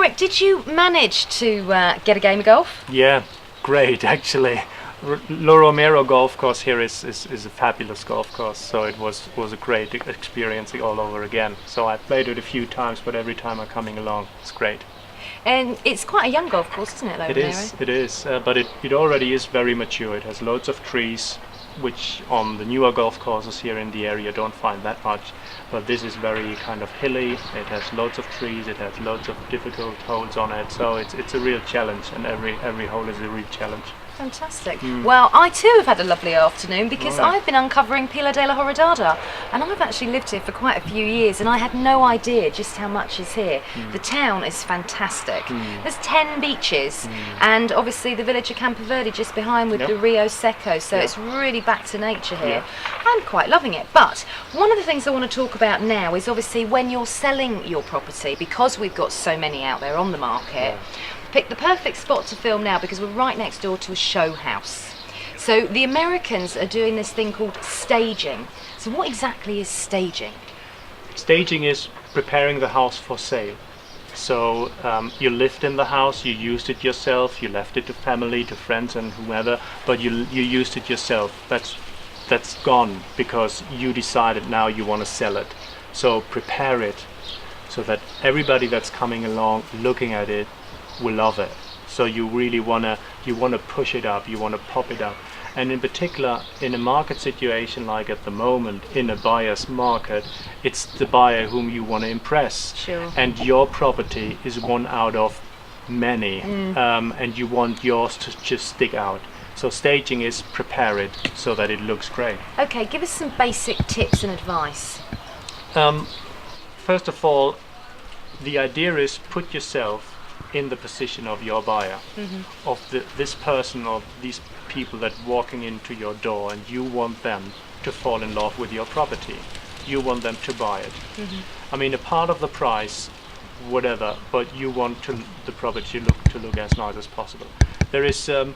Ulrich, did you manage to get a game of golf? Yeah, great actually. La Romero golf course here is a fabulous golf course, so it was a great experience all over again. So I played it a few times, but every time I'm coming along, it's great. And it's quite a young golf course, isn't it, La Romero? It is, but it already is very mature. It has loads of trees, which on the newer golf courses here in the area don't find that much. But this is very kind of hilly. It has loads of trees. It has loads of difficult holes on it. So it's a real challenge, and every hole is a real challenge. Fantastic. Well, I too have had a lovely afternoon because I've been uncovering Pila de la Horadada, and I've actually lived here for quite a few years, and I had no idea just how much is here. The town is fantastic. There's 10 beaches, and obviously the village of Campo Verde just behind with the Rio Seco, so it's really back to nature here. I'm quite loving it. But one of the things I want to talk about now is obviously when you're selling your property, because we've got so many out there on the market, pick the perfect spot to film now because we're right next door to a show house. So the Americans are doing this thing called staging. So what exactly is staging? Staging is preparing the house for sale. So you lived in the house, you used it yourself, you left it to family, to friends and whomever, but you used it yourself. That's gone because you decided now you want to sell it. So prepare it so that everybody that's coming along looking at it will love it. So you really wanna push it up, you wanna pop it up. And in particular, in a market situation like at the moment, in a buyer's market, it's the buyer whom you want to impress. Sure. And your property is one out of many, and you want yours to just stick out. So staging is prepare it so that it looks great. Okay, give us some basic tips and advice. First of all, the idea is put yourself in the position of your buyer, of this person or these people that walking into your door, and you want them to fall in love with your property. You want them to buy it. I mean, a part of the price, whatever, but you want the property to look as nice as possible. There is, I'm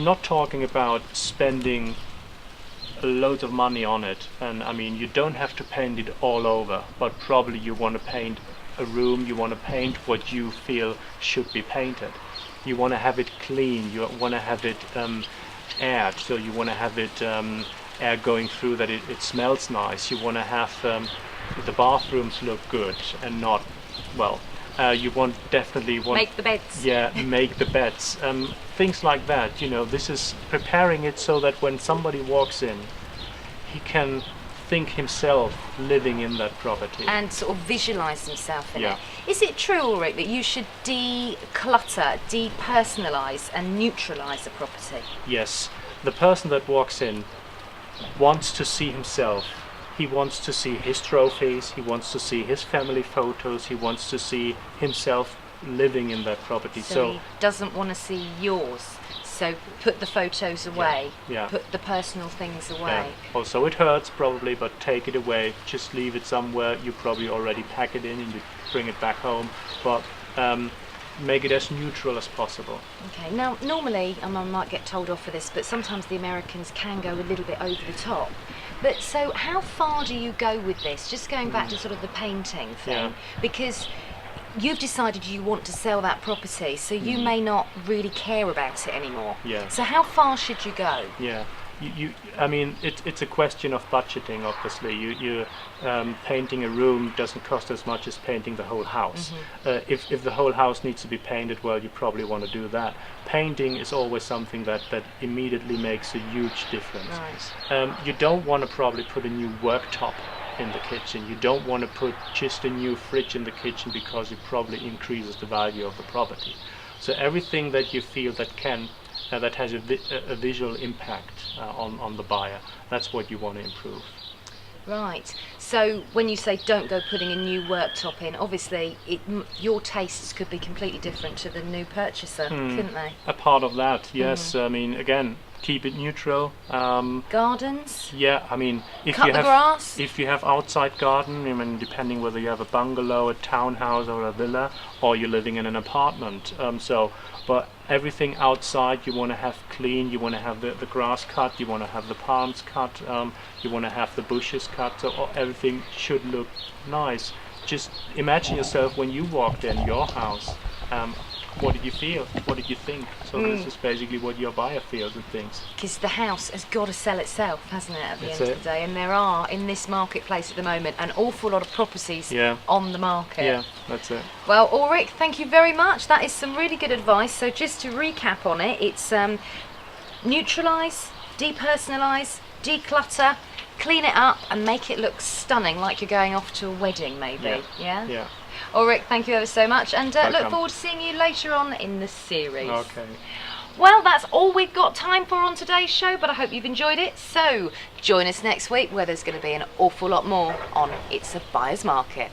not talking about spending loads of money on it, and I mean, you don't have to paint it all over, but probably you want to paint a room, you want to paint what you feel should be painted. You want to have it clean, you want to have it aired, so you want to have it air going through that it smells nice. You want to have the bathrooms look good and not, well, you definitely want... Make the beds. Yeah, make the beds. Things like that, you know, this is preparing it so that when somebody walks in, he can think himself living in that property. And sort of visualise himself in Yeah. it. Is it true, Ulrich, that you should declutter, depersonalise and neutralise a property? Yes, the person that walks in wants to see himself. He wants to see his trophies, he wants to see his family photos, he wants to see himself living in that property. So he doesn't want to see yours. So put the photos away, put the personal things away. Yeah. Also it hurts probably, but take it away, just leave it somewhere. You probably already pack it in and you bring it back home, but make it as neutral as possible. Okay, now normally, and I might get told off for this, but sometimes the Americans can go a little bit over the top. But so how far do you go with this? Just going back to sort of the painting thing, because you've decided you want to sell that property, so you may not really care about it anymore. Yeah. So how far should you go? Yeah. I mean, it's a question of budgeting. Obviously, you painting a room doesn't cost as much as painting the whole house. If the whole house needs to be painted, well, you probably want to do that. Painting is always something that immediately makes a huge difference. Right. You don't want to probably put a new worktop in the kitchen. You don't want to put just a new fridge in the kitchen because it probably increases the value of the property. So everything that you feel that has a visual impact on the buyer, that's what you want to improve. Right. So when you say don't go putting a new worktop in, obviously your tastes could be completely different to the new purchaser, couldn't they? A part of that, yes. I mean, again, keep it neutral. Gardens? Yeah, I mean, if Cut you the have grass? if you have outside garden, I mean, depending whether you have a bungalow, a townhouse, or a villa, or you're living in an apartment. But everything outside you want to have clean. You want to have the grass cut. You want to have the palms cut. You want to have the bushes cut. So everything should look nice. Just imagine yourself when you walked in your house. What did you feel? What did you think? So this is basically what your buyer feels and thinks. Because the house has got to sell itself, hasn't it, at the That's end it. of the day? And there are, in this marketplace at the moment, an awful lot of properties Yeah. on the market. Yeah, that's it. Well, Ulrich, thank you very much. That is some really good advice. So just to recap on it, it's neutralise, depersonalise, declutter, clean it up and make it look stunning, like you're going off to a wedding maybe. Yeah? Yeah. Ulrich, thank you ever so much, and look Welcome. forward to seeing you later on in the series. Okay. Well, that's all we've got time for on today's show, but I hope you've enjoyed it. So join us next week where there's going to be an awful lot more on It's a Buyer's Market.